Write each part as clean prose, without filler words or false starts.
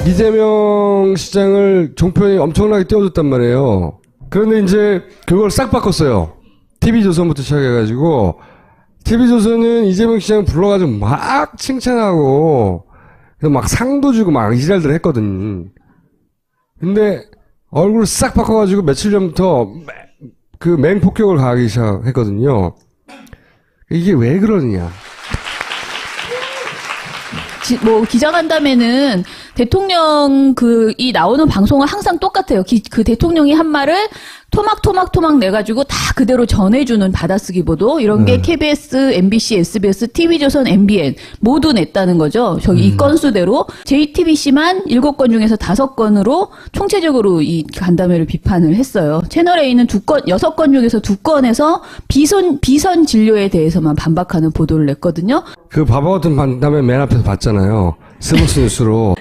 이재명 시장을 종편이 엄청나게 띄워줬단 말이에요. 그런데 이제 그걸 싹 바꿨어요. TV조선부터 시작해가지고 TV조선은 이재명 시장 불러가지고 막 칭찬하고 막 상도 주고 막 이지랄들 했거든. 근데 얼굴을 싹 바꿔가지고 며칠 전부터 그 맹폭격을 가하기 시작했거든요. 이게 왜 그러느냐. 기자간담회는 대통령 이 나오는 방송은 항상 똑같아요. 그 대통령이 한 말을 토막 내가지고 다 그대로 전해주는 받아쓰기 보도 이런 게 KBS, MBC, SBS, TV조선, MBN 모두 냈다는 거죠. 저기 이 건수대로 JTBC만 7건 중에서 5건으로 총체적으로 이 간담회를 비판을 했어요. 채널A는 6건 중에서 2건에서 비선 진료에 대해서만 반박하는 보도를 냈거든요. 그 바보 같은 간담회 맨 앞에서 봤잖아요. 스포츠 뉴스로.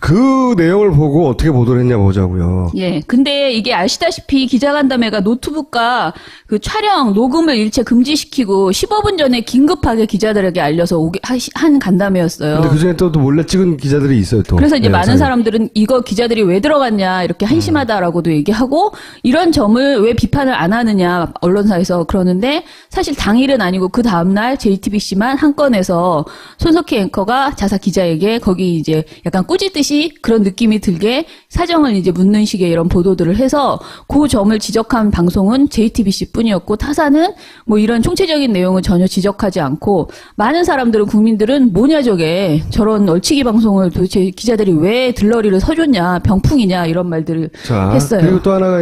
그 내용을 보고 어떻게 보도를 했냐 보자고요. 예. 근데 이게 아시다시피 기자간담회가 노트북과 그 촬영, 녹음을 일체 금지시키고 15분 전에 긴급하게 기자들에게 알려서 한 간담회였어요. 근데 그 중에 또 몰래 찍은 기자들이 있어요, 또. 그래서 이제 많은 사람들은 이거 기자들이 왜 들어갔냐, 이렇게 한심하다라고도 얘기하고, 이런 점을 왜 비판을 안 하느냐, 언론사에서 그러는데, 사실 당일은 아니고 그 다음날 JTBC만 한 건에서 손석희 앵커가 자사 기자에게 거기 이제 약간 꾸짖듯이 그런 느낌이 들게 사정을 이제 묻는 식의 이런 보도들을 해서 그 점을 지적한 방송은 JTBC 뿐이었고 타사는 뭐 이런 총체적인 내용을 전혀 지적하지 않고 많은 사람들은 국민들은 뭐냐 저게 저런 얼치기 방송을 도대체 기자들이 왜 들러리를 서줬냐 병풍이냐 이런 말들을 했어요.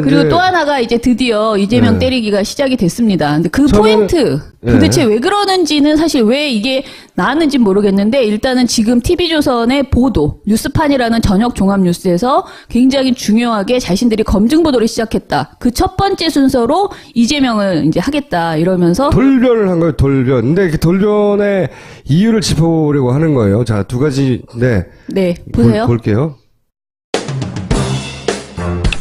그리고 또 하나가 이제 드디어 이재명 때리기가 시작이 됐습니다. 근데 그 포인트 도대체 왜 그러는지는 사실 왜 이게 나왔는지 모르겠는데 일단은 지금 TV조선의 보도 뉴스판이라는 저녁 종합 뉴스에서 굉장히 중요하게 자신들이 검증 보도를 시작했다. 그 첫 번째 순서로 이재명을 이제 하겠다 이러면서 돌변을 한 거예요. 돌변. 근데 그 돌변의 이유를 짚어보려고 하는 거예요. 자, 두 가지. 네, 보세요. 볼게요.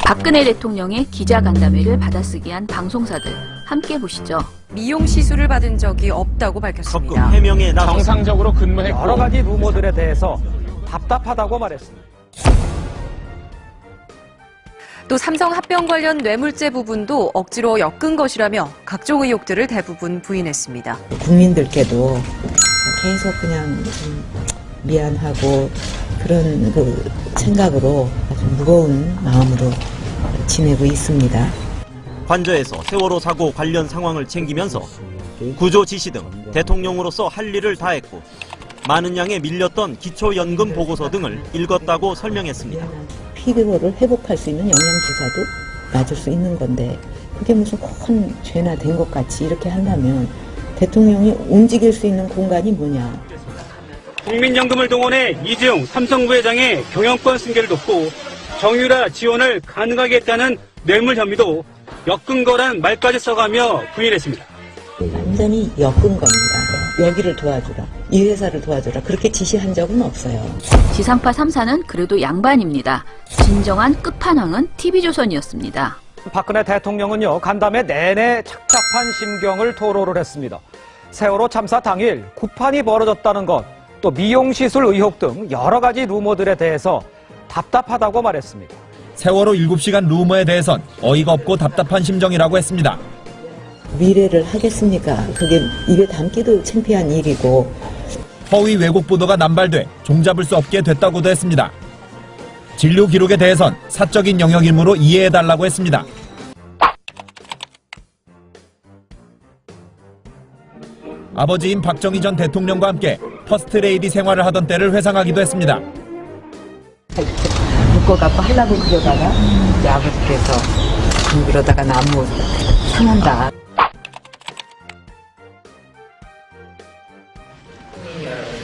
박근혜 대통령의 기자간담회를 받아쓰기한 방송사들 함께 보시죠. 미용 시술을 받은 적이 없다고 밝혔습니다. 적극 해명에 나섰습니다. 정상적으로 근무했고 여러 가지 루머들에 대해서 답답하다고 말했습니다. 또 삼성 합병 관련 뇌물죄 부분도 억지로 엮은 것이라며 각종 의혹들을 대부분 부인했습니다. 국민들께도 계속 그냥 미안하고 그런 그 생각으로 아주 무거운 마음으로 지내고 있습니다. 관저에서 세월호 사고 관련 상황을 챙기면서 구조 지시 등 대통령으로서 할 일을 다했고 많은 양의 밀렸던 기초연금 보고서 등을 읽었다고 설명했습니다. 피로를 회복할 수 있는 영양주사도 맞을 수 있는 건데 그게 무슨 큰 죄나 된 것 같이 이렇게 한다면 대통령이 움직일 수 있는 공간이 뭐냐. 국민연금을 동원해 이재용 삼성 부회장의 경영권 승계를 돕고 정유라 지원을 가능하게 했다는 뇌물 혐의도 엮은 거란 말까지 써가며 부인했습니다. 완전히 엮은 겁니다. 여기를 도와주라, 이 회사를 도와주라 그렇게 지시한 적은 없어요. 지상파 3사는 그래도 양반입니다. 진정한 끝판왕은 TV조선이었습니다. 박근혜 대통령은요 간담회 내내 착잡한 심경을 토로를 했습니다. 세월호 참사 당일 구판이 벌어졌다는 것, 또 미용시술 의혹 등 여러 가지 루머들에 대해서 답답하다고 말했습니다. 세월호 7시간 루머에 대해선 어이가 없고 답답한 심정이라고 했습니다. 미래를 하겠습니까? 그게 입에 담기도 창피한 일이고. 허위 왜곡 보도가 남발돼 종잡을 수 없게 됐다고도 했습니다. 진료 기록에 대해선 사적인 영역이므로 이해해달라고 했습니다. 아버지인 박정희 전 대통령과 함께 퍼스트레이디 생활을 하던 때를 회상하기도 했습니다. 묶어갖고 하려고 그러다가 이제 아버지께서 그러다가 나무 상한다.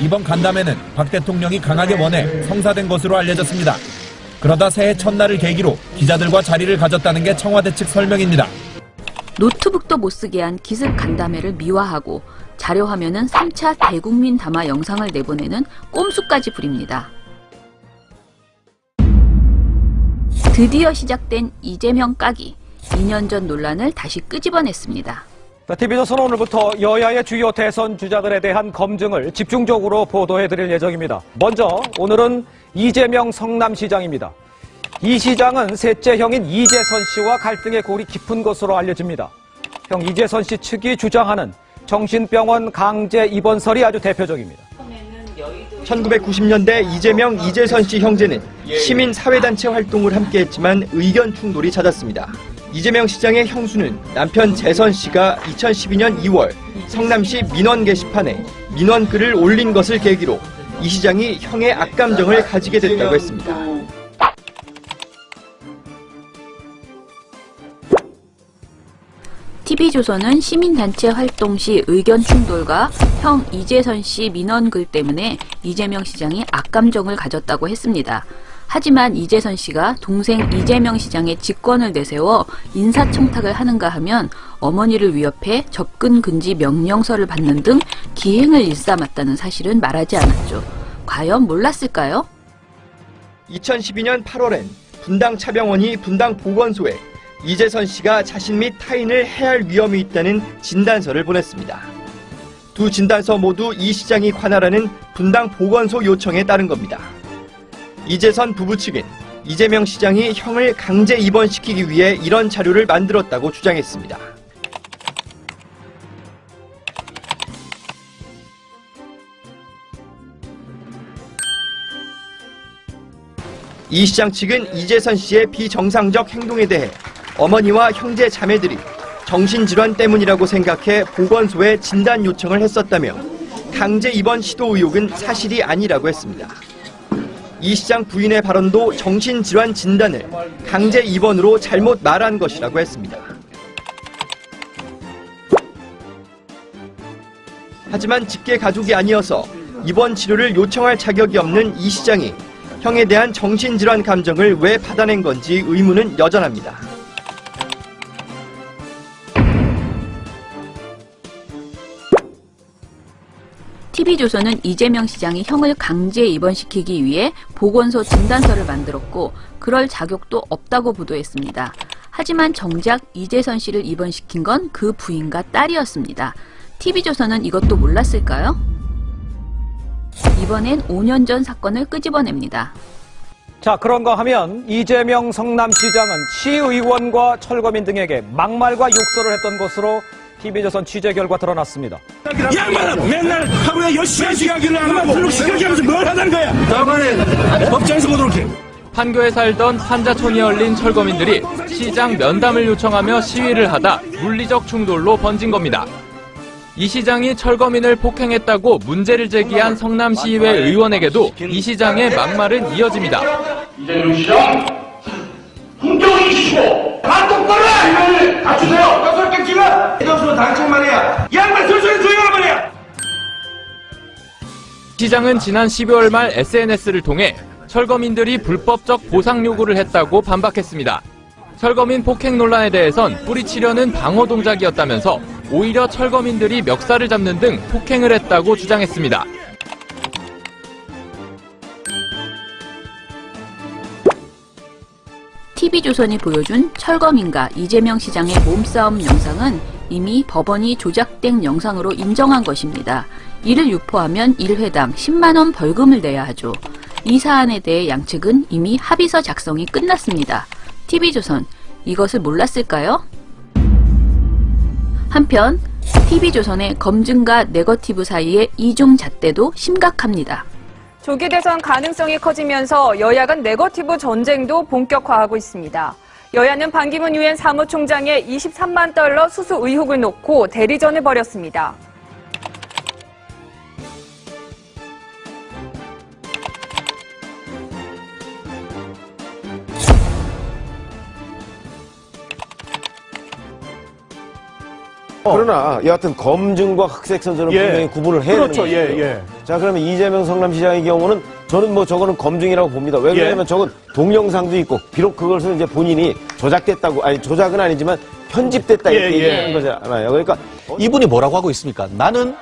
이번 간담회는 박 대통령이 강하게 원해 성사된 것으로 알려졌습니다. 그러다 새해 첫날을 계기로 기자들과 자리를 가졌다는 게 청와대 측 설명입니다. 노트북도 못 쓰게 한 기습 간담회를 미화하고 자료 화면은 3차 대국민 담화 영상을 내보내는 꼼수까지 부립니다. 드디어 시작된 이재명 까기, 2년 전 논란을 다시 끄집어냈습니다. TV조선 오늘부터 여야의 주요 대선 주자들에 대한 검증을 집중적으로 보도해드릴 예정입니다. 먼저 오늘은 이재명 성남시장입니다. 이 시장은 셋째 형인 이재선 씨와 갈등의 골이 깊은 것으로 알려집니다. 형 이재선 씨 측이 주장하는 정신병원 강제 입원설이 아주 대표적입니다. 1990년대 이재명, 이재선 씨 형제는 시민 사회단체 활동을 함께했지만 의견 충돌이 잦았습니다. 이재명 시장의 형수는 남편 재선 씨가 2012년 2월 성남시 민원 게시판에 민원글을 올린 것을 계기로 이 시장이 형의 악감정을 가지게 됐다고 했습니다. TV조선은 시민단체 활동 시 의견 충돌과 형 이재선 씨 민원글 때문에 이재명 시장이 악감정을 가졌다고 했습니다. 하지만 이재선 씨가 동생 이재명 시장의 직권을 내세워 인사청탁을 하는가 하면 어머니를 위협해 접근 금지 명령서를 받는 등 기행을 일삼았다는 사실은 말하지 않았죠. 과연 몰랐을까요? 2012년 8월엔 분당 차병원이 분당 보건소에 이재선 씨가 자신 및 타인을 해할 위험이 있다는 진단서를 보냈습니다. 두 진단서 모두 이 시장이 관할하는 분당 보건소 요청에 따른 겁니다. 이재선 부부 측은 이재명 시장이 형을 강제 입원시키기 위해 이런 자료를 만들었다고 주장했습니다. 이 시장 측은 이재선 씨의 비정상적 행동에 대해 어머니와 형제 자매들이 정신질환 때문이라고 생각해 보건소에 진단 요청을 했었다며 강제 입원 시도 의혹은 사실이 아니라고 했습니다. 이 시장 부인의 발언도 정신질환 진단을 강제 입원으로 잘못 말한 것이라고 했습니다. 하지만 직계 가족이 아니어서 입원 치료를 요청할 자격이 없는 이 시장이 형에 대한 정신질환 감정을 왜 받아낸 건지 의문은 여전합니다. TV조선은 이재명 시장이 형을 강제 입원시키기 위해 보건소 진단서를 만들었고 그럴 자격도 없다고 보도했습니다. 하지만 정작 이재선 씨를 입원시킨 건 그 부인과 딸이었습니다. TV조선은 이것도 몰랐을까요? 이번엔 5년 전 사건을 끄집어냅니다. 자, 그런가 하면 이재명 성남시장은 시의원과 철거민 등에게 막말과 욕설을 했던 것으로 TV조선 취재 결과 드러났습니다. 양반은 맨날 하루에 10시간씩 하기를 하면 불룩시켜지 하면서 뭘 하는 거야? 저번에 법정에서 보도록 해. 판교에 살던 판자촌이 열린 철거민들이 시장 면담을 요청하며 시위를 하다 물리적 충돌로 번진 겁니다. 이 시장이 철거민을 폭행했다고 문제를 제기한 성남시의회 의원에게도 이 시장의 막말은 이어집니다. 이재명 시장, 품격을 지키고 감독권을 갖추세요. 여섯 지금 이정수는 당청 말이야. 양반 술술이 조용한 말이야. 시장은 지난 12월 말 SNS를 통해 철거민들이 불법적 보상 요구를 했다고 반박했습니다. 철거민 폭행 논란에 대해선 뿌리치려는 방어 동작이었다면서 오히려 철거민들이 멱살을 잡는 등 폭행을 했다고 주장했습니다. TV조선이 보여준 철거민과 이재명 시장의 몸싸움 영상은 이미 법원이 조작된 영상으로 인정한 것입니다. 이를 유포하면 1회당 10만 원 벌금을 내야 하죠. 이 사안에 대해 양측은 이미 합의서 작성이 끝났습니다. TV조선, 이것을 몰랐을까요? 한편 TV조선의 검증과 네거티브 사이의 이중 잣대도 심각합니다. 조기 대선 가능성이 커지면서 여야 간 네거티브 전쟁도 본격화하고 있습니다. 여야는 반기문 유엔 사무총장의 23만 달러 수수 의혹을 놓고 대리전을 벌였습니다. 그러나 여하튼 검증과 흑색선전은 분명히 구분을 해야 되는 거죠. 자, 그러면 이재명 성남시장의 경우는 저는 저거는 검증이라고 봅니다. 왜 그러냐면 저건 동영상도 있고 비록 그것을 이제 본인이 조작됐다고, 아니 조작은 아니지만 편집됐다 이렇게 얘기하는 거잖아요. 그러니까 이분이 뭐라고 하고 있습니까? 나는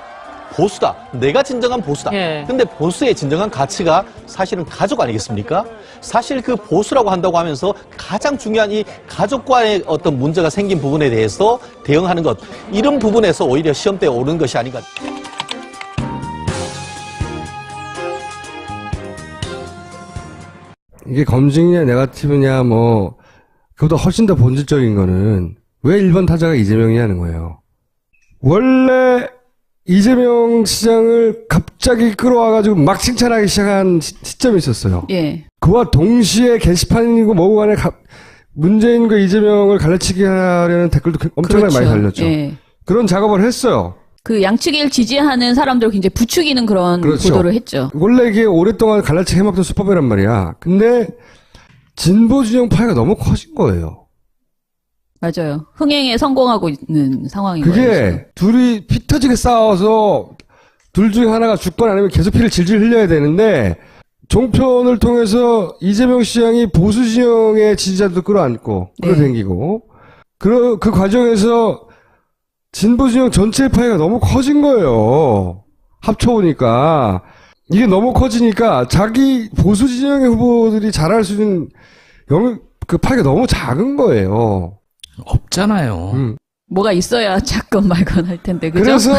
보수다. 내가 진정한 보수다. 근데 보수의 진정한 가치가 사실은 가족 아니겠습니까? 사실 그 보수라고 한다고 하면서 가장 중요한 이 가족과의 어떤 문제가 생긴 부분에 대해서 대응하는 것, 이런 부분에서 오히려 시험대에 오른 것이 아닌가. 이게 검증이냐 네거티브냐 뭐 그보다 훨씬 더 본질적인 거는 왜 1번 타자가 이재명이냐는 거예요. 원래 이재명 시장을 갑자기 끌어와가지고 막 칭찬하기 시작한 시점이 있었어요. 예. 그와 동시에 게시판이고 뭐고 간에 문재인과 이재명을 갈라치기 하려는 댓글도 엄청나게 많이 달렸죠. 예. 그런 작업을 했어요. 그 양측을 지지하는 사람들 굉장히 부추기는 그런 그렇죠. 보도를 했죠. 원래 이게 오랫동안 갈라치기 해먹던 수법이란 말이야. 근데 진보 진영 파이가 너무 커진 거예요. 맞아요. 흥행에 성공하고 있는 상황인 거예요. 그게 지금. 둘이 피 터지게 싸워서 둘 중에 하나가 죽거나 아니면 계속 피를 질질 흘려야 되는데 종편을 통해서 이재명 시장이 보수 진영의 지지자들도 끌어안고 끌어당기고 그 과정에서 진보 진영 전체 파이가 너무 커진 거예요. 합쳐보니까 이게 너무 커지니까 자기 보수 진영의 후보들이 잘할 수 있는 그 파이가 너무 작은 거예요. 없잖아요. 뭐가 있어야 작건 말건 할 텐데, 그죠? 그래서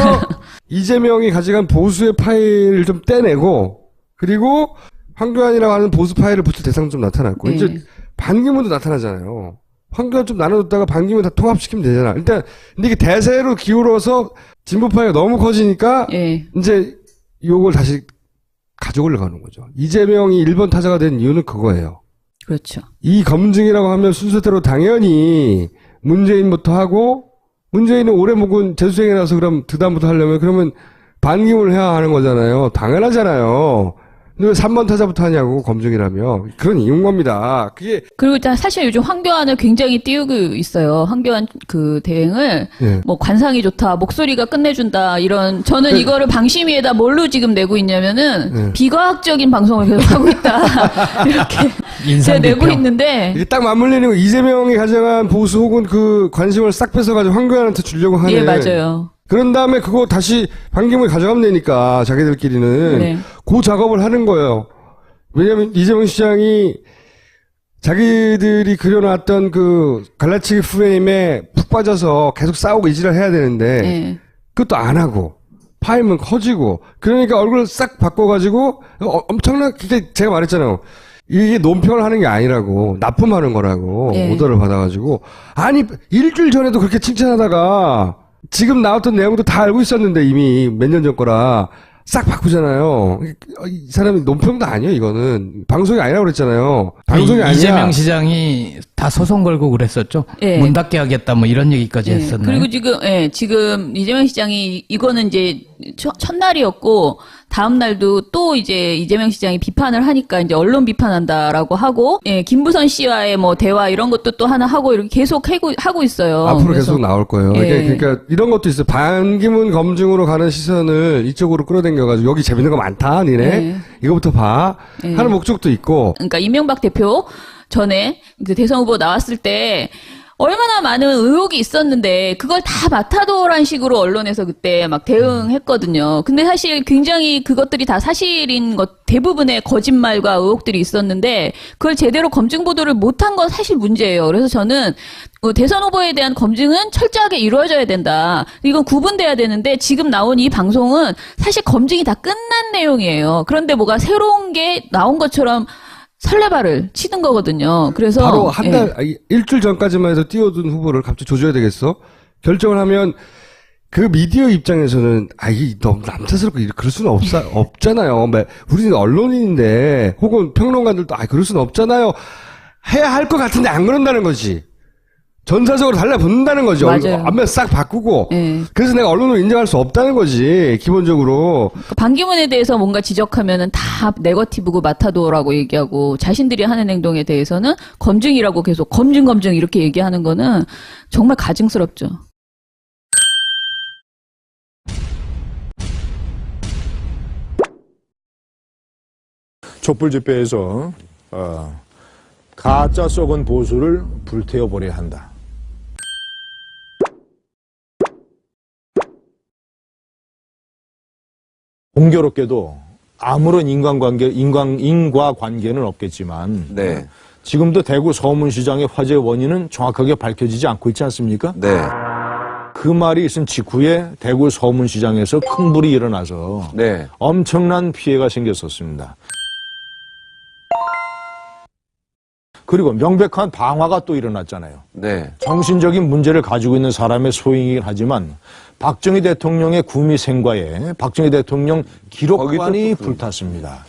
이재명이 가져간 보수의 파일을 좀 떼내고, 그리고 황교안이라고 하는 보수 파일을 붙일 대상 좀 나타났고, 이제 반기문도 나타나잖아요. 황교안 좀 나눠줬다가 반기문 다 통합시키면 되잖아. 일단, 근데 이게 대세로 기울어서 진보 파이가 너무 커지니까, 이제 요걸 다시 가져오려고 하는 거죠. 이재명이 1번 타자가 된 이유는 그거예요. 그렇죠. 이 검증이라고 하면 순서대로 당연히 문재인부터 하고, 문재인은 오래 묵은 재수생이 나서 그럼 그다음부터 하려면 그러면 반기문을 해야 하는 거잖아요. 당연하잖아요. 근데 왜 3번 타자부터 하냐고, 검증이라며. 그런 이유인 겁니다. 그게. 그리고 일단 사실 요즘 황교안을 굉장히 띄우고 있어요. 황교안 그 대행을. 뭐 관상이 좋다, 목소리가 끝내준다, 이런. 저는 이거를 방심위에다 뭘로 지금 내고 있냐면은 비과학적인 방송을 계속 하고 있다. 이렇게. 제가 내고 있는데. 이게 딱 맞물리는 거. 이재명이 가져간 보수 혹은 그 관심을 싹 뺏어가지고 황교안한테 주려고 하는. 예, 맞아요. 그런 다음에 그거 다시 반기문이 가져가면 되니까 자기들끼리는 그 작업을 하는 거예요. 왜냐면 이재명 시장이 자기들이 그려놨던 그 갈라치기 프레임에 푹 빠져서 계속 싸우고 이지를 해야 되는데 그것도 안 하고 파임은 커지고 그러니까 얼굴을 싹 바꿔가지고 엄청나게 제가 말했잖아요. 이게 논평을 하는 게 아니라고 납품하는 거라고 오더를 받아가지고 아니 일주일 전에도 그렇게 칭찬하다가 지금 나왔던 내용도 다 알고 있었는데 이미 몇 년 전 거라 싹 바꾸잖아요. 이 사람이 논평도 아니에요. 이거는 방송이 아니라고 그랬잖아요. 방송이 아니야. 이재명 시장이 다 소송 걸고 그랬었죠. 문 닫게 하겠다 뭐 이런 얘기까지 했었나요? 그리고 지금 이재명 시장이 이거는 이제 첫날이었고 다음 날도 또 이제 이재명 시장이 비판을 하니까 이제 언론 비판한다라고 하고 김부선 씨와의 뭐 대화 이런 것도 또 하나 하고 이렇게 계속 하고 있어요. 앞으로 계속 나올 거예요. 그러니까 이런 것도 있어요. 반기문 검증으로 가는 시선을 이쪽으로 끌어당겨가지고 여기 재밌는 거 많다, 니네. 이거부터 봐. 하는 목적도 있고. 그러니까 이명박 대표 전에 이제 대선 후보 나왔을 때 얼마나 많은 의혹이 있었는데 그걸 다 맡아도란 식으로 언론에서 그때 막 대응했거든요. 근데 사실 굉장히 그것들이 다 사실인 것 대부분의 거짓말과 의혹들이 있었는데 그걸 제대로 검증 보도를 못한 건 사실 문제예요. 그래서 저는 대선 후보에 대한 검증은 철저하게 이루어져야 된다. 이건 구분돼야 되는데 지금 나온 이 방송은 사실 검증이 다 끝난 내용이에요. 그런데 뭐가 새로운 게 나온 것처럼 설레발을 치는 거거든요. 그래서 바로 한 달, 일주일 전까지만 해도 띄워둔 후보를 갑자기 조져야 되겠어? 결정을 하면 그 미디어 입장에서는 이 너무 남탓스럽고 그럴 수는 없잖아요. 우리는 언론인인데 혹은 평론가들도 그럴 수는 없잖아요. 해야 할 것 같은데 안 그런다는 거지. 전사적으로 달라붙는다는 거죠. 앞면 싹 바꾸고. 그래서 내가 언론을 인정할 수 없다는 거지, 기본적으로. 반기문에 대해서 뭔가 지적하면은 다 네거티브고 마타도라고 얘기하고 자신들이 하는 행동에 대해서는 검증이라고 계속 검증 이렇게 얘기하는 거는 정말 가증스럽죠. 촛불 집회에서 가짜 썩은 보수를 불태워버려야 한다. 공교롭게도 아무런 인과관계는 없겠지만 지금도 대구 서문시장의 화재 원인은 정확하게 밝혀지지 않고 있지 않습니까? 그 말이 있은 직후에 대구 서문시장에서 큰 불이 일어나서 엄청난 피해가 생겼었습니다. 그리고 명백한 방화가 또 일어났잖아요. 네. 정신적인 문제를 가지고 있는 사람의 소행이긴 하지만 박정희 대통령의 구미 생과에 박정희 대통령 기록관이 불탔습니다.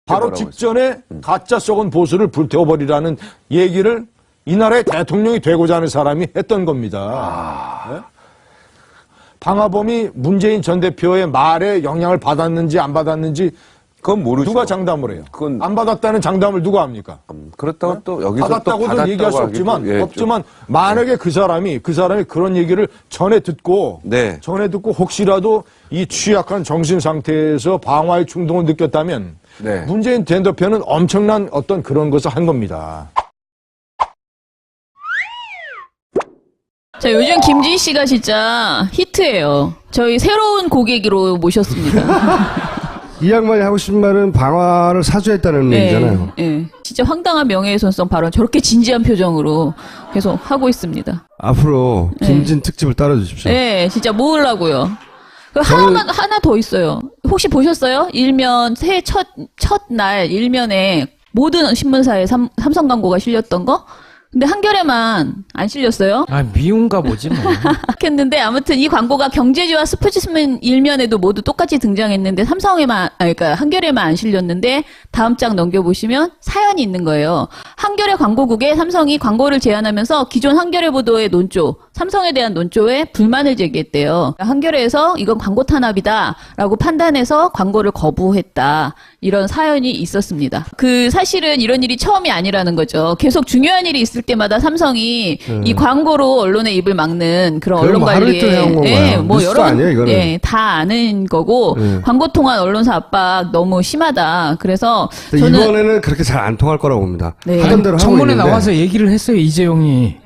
바로 직전에 가짜 썩은 보수를 불태워버리라는 얘기를 이 나라의 대통령이 되고자 하는 사람이 했던 겁니다. 네? 방화범이 문재인 전 대표의 말에 영향을 받았는지 안 받았는지 그건 모르죠. 누가 장담을 해요? 안 받았다는 장담을 누가 합니까? 그렇다고 또 여기서 받았다고는 얘기할 수 없지만, 없지만 만약에 그 사람이 그런 얘기를 전에 듣고 혹시라도 이 취약한 정신 상태에서 방화의 충동을 느꼈다면 문재인 전 대표는 엄청난 어떤 그런 것을 한 겁니다. 자, 요즘 김진 씨가 진짜 히트예요. 저희 새로운 고객으로 모셨습니다. 이 양반이 하고 싶은 말은 방화를 사주했다는 얘기잖아요. 네. 진짜 황당한 명예훼손성 발언 저렇게 진지한 표정으로 계속 하고 있습니다. 앞으로 김진 특집을 따라주십시오. 네, 진짜 모으려고요. 하나 더 있어요. 혹시 보셨어요? 일면 새해 첫날 일면에 모든 신문사에 삼성 광고가 실렸던 거? 근데 한겨레만 안 실렸어요. 미운가 보지 뭐. 했는데 아무튼 이 광고가 경제지와 스포츠신문 일면에도 모두 똑같이 등장했는데 그러니까 한겨레만 안 실렸는데 다음 장 넘겨보시면 사연이 있는 거예요. 한겨레 광고국에 삼성이 광고를 제안하면서 기존 한겨레 보도의 논조, 삼성에 대한 논조에 불만을 제기했대요. 한겨레에서 이건 광고 탄압이다라고 판단해서 광고를 거부했다. 이런 사연이 있었습니다. 사실은 이런 일이 처음이 아니라는 거죠. 계속 중요한 일이 있을 때마다 삼성이 이 광고로 언론의 입을 막는 그런 언론 관리에 여러 아니에요, 다 아는 거고 광고 통한 언론사 압박 너무 심하다. 그래서 저는 이번에는 그렇게 잘 안 통할 거라고 봅니다. 하던 대로 하고 청문회 있는데. 나와서 얘기를 했어요. 이재용이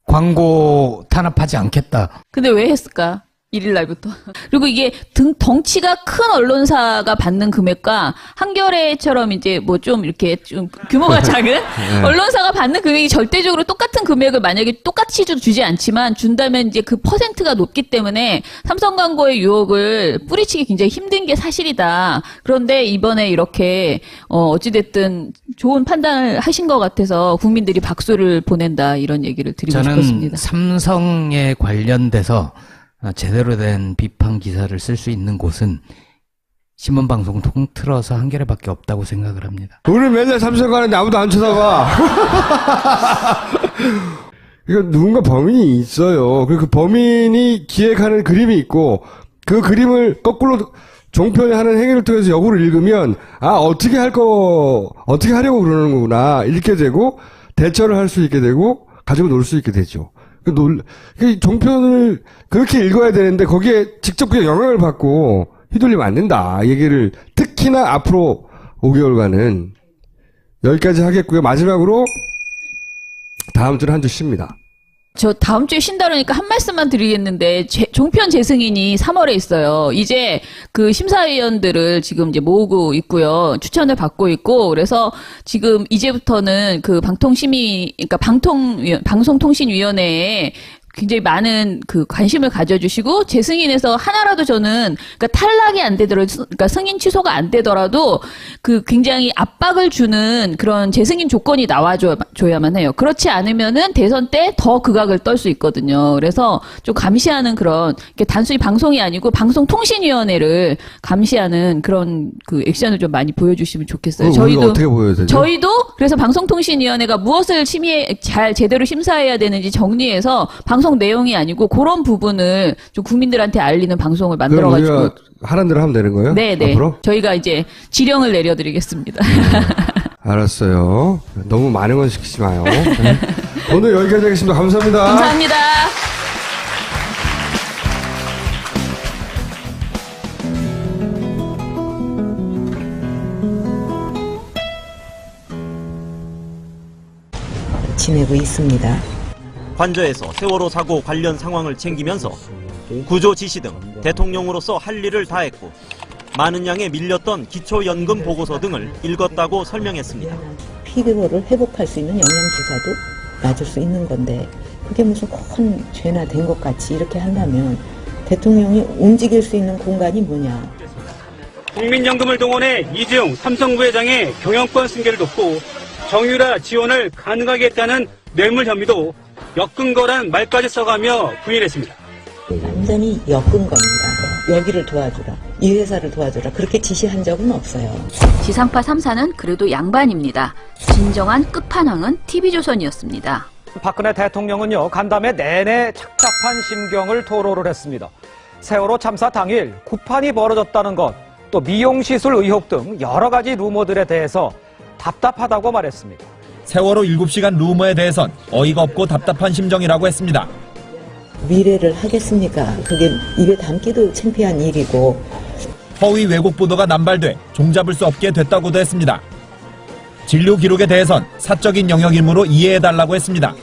광고 탄압하지 않겠다. 근데 왜 했을까? 1일 날부터. 그리고 이게 덩치가 큰 언론사가 받는 금액과 한겨레처럼 이제 좀 이렇게 좀 규모가 작은 언론사가 받는 금액이 절대적으로 똑같은 금액을 만약에 똑같이 주지 않지만 준다면 이제 그 퍼센트가 높기 때문에 삼성 광고의 유혹을 뿌리치기 굉장히 힘든 게 사실이다. 그런데 이번에 이렇게 어찌됐든 좋은 판단을 하신 것 같아서 국민들이 박수를 보낸다 이런 얘기를 드리고 싶었습니다. 저는 삼성에 관련돼서 제대로 된 비판 기사를 쓸 수 있는 곳은 신문방송 통틀어서 한겨레밖에 없다고 생각을 합니다. 우리 맨날 삼성 가는데 아무도 안 쳐다봐. 이거 누군가 범인이 있어요. 그 범인이 기획하는 그림이 있고 그 그림을 거꾸로 종편이 하는 행위를 통해서 역으로 읽으면 어떻게 하려고 그러는 거구나 읽게 되고 대처를 할 수 있게 되고 가지고 놀 수 있게 되죠. 종편을 그렇게 읽어야 되는데 거기에 직접 그냥 영향을 받고 휘둘리면 안 된다. 얘기를 특히나 앞으로 5개월간은 여기까지 하겠고요. 마지막으로 다음 주는 한 주 쉽니다. 저 다음 주에 쉰다 그러니까 한 말씀만 드리겠는데 종편 재승인이 3월에 있어요. 이제 그 심사위원들을 지금 이제 모으고 있고요. 추천을 받고 있고 그래서 지금 이제부터는 그 그러니까 방송통신위원회에 굉장히 많은 그 관심을 가져주시고 재승인에서 하나라도 저는 그러니까 탈락이 안 되더라도 그러니까 승인 취소가 안 되더라도 그 굉장히 압박을 주는 그런 재승인 조건이 나와줘야만 해요. 그렇지 않으면은 대선 때 더 극악을 떨 수 있거든요. 그래서 좀 감시하는 그런 단순히 방송이 아니고 방송통신위원회를 감시하는 그런 그 액션을 좀 많이 보여주시면 좋겠어요. 저희도 어떻게 보여야 되죠? 저희도 그래서 방송통신위원회가 무엇을 제대로 심사해야 되는지 정리해서 방송 내용이 아니고 그런 부분을 좀 국민들한테 알리는 방송을 만들어가지고 우리가 하는 대로 하면 되는 거예요? 네네. 앞으로? 저희가 이제 지령을 내려드리겠습니다. 알았어요. 너무 많은 건 시키지 마요. 오늘 여기까지 하겠습니다. 감사합니다. 감사합니다. 지내고 있습니다. 관저에서 세월호 사고 관련 상황을 챙기면서 구조 지시 등 대통령으로서 할 일을 다했고 많은 양의 밀렸던 기초연금 보고서 등을 읽었다고 설명했습니다. 피로를 회복할 수 있는 영양주사도 맞을 수 있는 건데 그게 무슨 큰 죄나 된 것 같이 이렇게 한다면 대통령이 움직일 수 있는 공간이 뭐냐. 국민연금을 동원해 이재용 삼성 부회장의 경영권 승계를 돕고 정유라 지원을 가능하게 했다는 뇌물 혐의도 엮은 거란 말까지 써가며 부인했습니다. 완전히 엮은 겁니다. 여기를 도와주라, 이 회사를 도와주라, 그렇게 지시한 적은 없어요. 지상파 3사는 그래도 양반입니다. 진정한 끝판왕은 TV조선이었습니다. 박근혜 대통령은요, 간담회 내내 착잡한 심경을 토로를 했습니다. 세월호 참사 당일 구판이 벌어졌다는 것, 또 미용시술 의혹 등 여러 가지 루머들에 대해서 답답하다고 말했습니다. 세월호 7시간 루머에 대해선 어이가 없고 답답한 심정이라고 했습니다. 미래를 하겠습니까? 그게 입에 담기도 창피한 일이고. 허위 왜곡 보도가 남발돼 종잡을 수 없게 됐다고도 했습니다. 진료 기록에 대해선 사적인 영역이므로 이해해달라고 했습니다.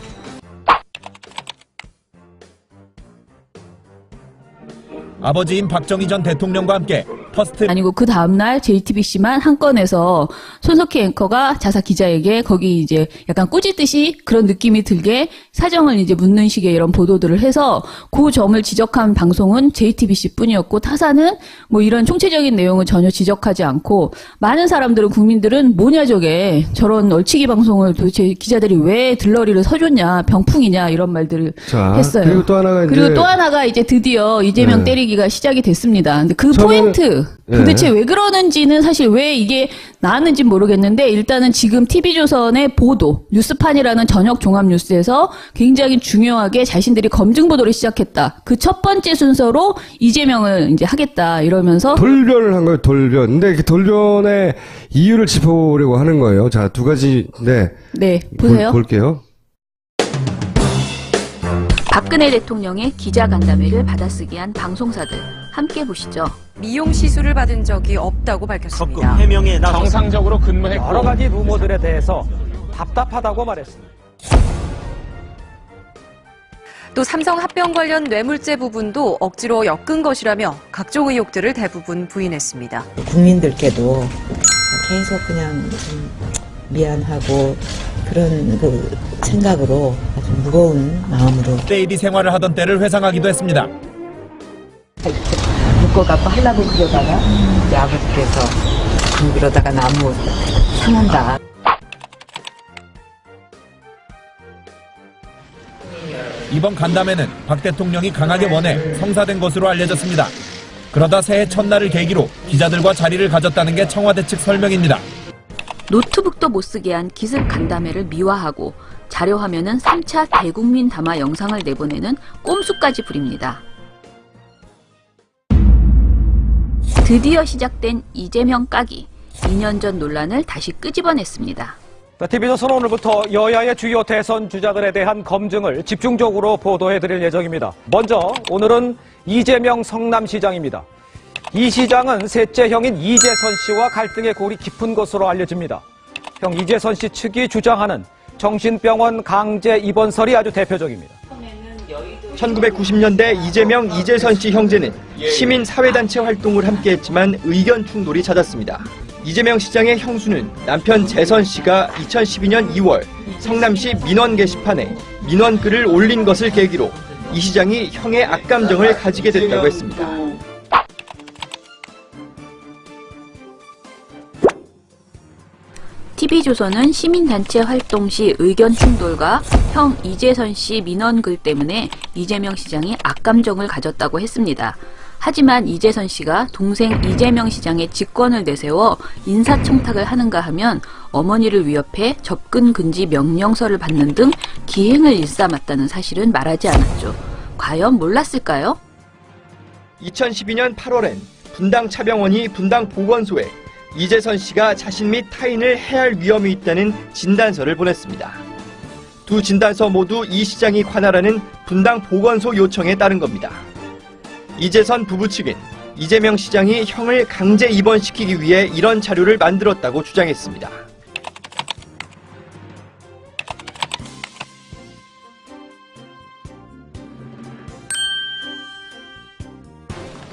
아버지인 박정희 전 대통령과 함께 퍼스트 아니고 그 다음날 JTBC만 한 건에서 손석희 앵커가 자사 기자에게 거기 이제 약간 꾸짖듯이 그런 느낌이 들게 사정을 이제 묻는 식의 이런 보도들을 해서 그 점을 지적한 방송은 JTBC 뿐이었고 타사는 뭐 이런 총체적인 내용을 전혀 지적하지 않고 많은 사람들은 국민들은 뭐냐 저게 저런 얼치기 방송을 도대체 기자들이 왜 들러리를 서줬냐 병풍이냐 이런 말들을 했어요. 그리고 또 하나가 이제 드디어 이재명 때리기가 시작이 됐습니다. 근데 그 포인트 도대체 왜 그러는지는 사실 왜 이게 나왔는지 모르겠는데 일단은 지금 TV조선의 보도 뉴스판이라는 저녁 종합 뉴스에서 굉장히 중요하게 자신들이 검증 보도를 시작했다. 그 첫 번째 순서로 이재명을 이제 하겠다 이러면서 돌변을 한 거예요. 돌변. 근데 그 돌변의 이유를 짚어보려고 하는 거예요. 자, 두 가지. 네, 보세요. 볼게요. 박근혜 대통령의 기자간담회를 받아쓰기 한 방송사들 함께 보시죠. 미용 시술을 받은 적이 없다고 밝혔습니다. 해명에 나섰습니다. 정상적으로 근무했고 여러 가지 루머들에 대해서 답답하다고 말했습니다. 또 삼성 합병 관련 뇌물죄 부분도 억지로 엮은 것이라며 각종 의혹들을 대부분 부인했습니다. 국민들께도 계속 그냥 좀 미안하고 그런 그 생각으로 아주 무거운 마음으로 데일리 생활을 하던 때를 회상하기도 했습니다. 묶어갖고 하려고 그러다가 이제 아버지께서 그러다가 나무 상한다. 이번 간담회는 박 대통령이 강하게 원해 성사된 것으로 알려졌습니다. 그러다 새해 첫날을 계기로 기자들과 자리를 가졌다는 게 청와대 측 설명입니다. 노트북도 못 쓰게 한 기습 간담회를 미화하고 자료 화면은 3차 대국민 담화 영상을 내보내는 꼼수까지 부립니다. 드디어 시작된 이재명 까기, 2년 전 논란을 다시 끄집어냈습니다. TV조선 오늘부터 여야의 주요 대선 주자들에 대한 검증을 집중적으로 보도해드릴 예정입니다. 먼저 오늘은 이재명 성남시장입니다. 이 시장은 셋째 형인 이재선 씨와 갈등의 골이 깊은 것으로 알려집니다. 형 이재선 씨 측이 주장하는 정신병원 강제 입원설이 아주 대표적입니다. 1990년대 이재명, 이재선 씨 형제는 시민사회단체 활동을 함께했지만 의견 충돌이 잦았습니다. 이재명 시장의 형수는 남편 재선 씨가 2012년 2월 성남시 민원 게시판에 민원글을 올린 것을 계기로 이 시장이 형의 악감정을 가지게 됐다고 했습니다. TV조선은 시민단체 활동 시 의견 충돌과 형 이재선 씨 민원글 때문에 이재명 시장이 악감정을 가졌다고 했습니다. 하지만 이재선 씨가 동생 이재명 시장의 직권을 내세워 인사청탁을 하는가 하면 어머니를 위협해 접근 금지 명령서를 받는 등 기행을 일삼았다는 사실은 말하지 않았죠. 과연 몰랐을까요? 2012년 8월엔 분당 차병원이 분당 보건소에 이재선 씨가 자신 및 타인을 해할 위험이 있다는 진단서를 보냈습니다. 두 진단서 모두 이 시장이 관할하는 분당 보건소 요청에 따른 겁니다. 이재선 부부 측은 이재명 시장이 형을 강제 입원시키기 위해 이런 자료를 만들었다고 주장했습니다.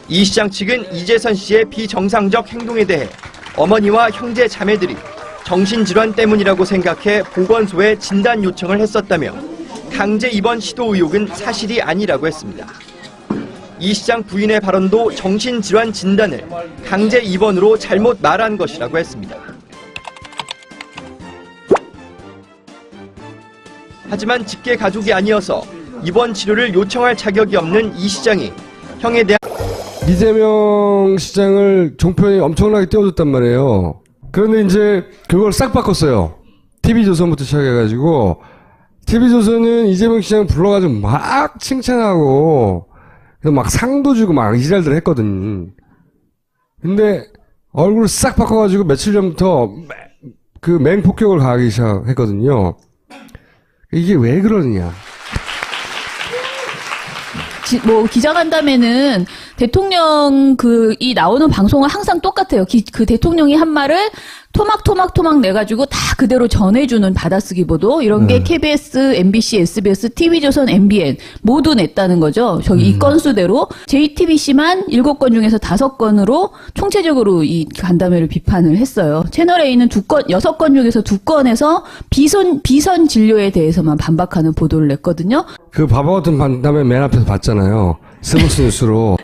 이 시장 측은 이재선 씨의 비정상적 행동에 대해 어머니와 형제 자매들이 정신질환 때문이라고 생각해 보건소에 진단 요청을 했었다며 강제 입원 시도 의혹은 사실이 아니라고 했습니다. 이 시장 부인의 발언도 정신질환 진단을 강제 입원으로 잘못 말한 것이라고 했습니다. 하지만 직계 가족이 아니어서 입원 치료를 요청할 자격이 없는 이 시장이 형에 대한 이재명 시장을 종편이 엄청나게 띄워줬단 말이에요. 그런데 이제 그걸 싹 바꿨어요. TV조선부터 시작해가지고 TV조선은 이재명 시장 불러가지고 막 칭찬하고 그래서 막 상도 주고 막 이지랄들 했거든. 근데 얼굴을 싹 바꿔가지고 며칠 전부터 그 맹폭격을 가하기 시작했거든요. 이게 왜 그러느냐. 기자간담회는 대통령 이 나오는 방송은 항상 똑같아요. 그 대통령이 한 말을 토막 내가지고 다 그대로 전해주는 받아쓰기 보도 이런 게 KBS, MBC, SBS, TV조선, MBN 모두 냈다는 거죠. 저기 이 건수대로 JTBC만 7건 중에서 5건으로 총체적으로 이 간담회를 비판을 했어요. 채널A는 6건 중에서 2건에서 비선 진료에 대해서만 반박하는 보도를 냈거든요. 그 바보 같은 간담회 맨 앞에서 봤잖아요. 스브스 뉴스로.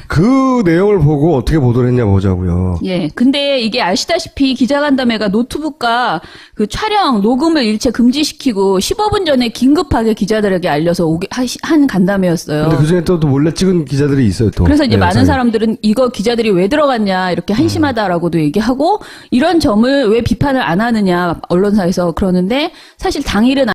그 내용을 보고 어떻게 보도를 했냐 보자고요. 예. 근데 이게 아시다시피 기자간담회가 노트북과 그 촬영, 녹음을 일체 금지시키고 15분 전에 긴급하게 기자들에게 알려서 한 간담회였어요. 근데 그 중에 또 몰래 찍은 기자들이 있어요, 또. 그래서 이제 많은 사람들은 이거 기자들이 왜 들어갔냐, 이렇게 한심하다라고도 얘기하고, 이런 점을 왜 비판을 안 하느냐, 언론사에서 그러는데, 사실 당일은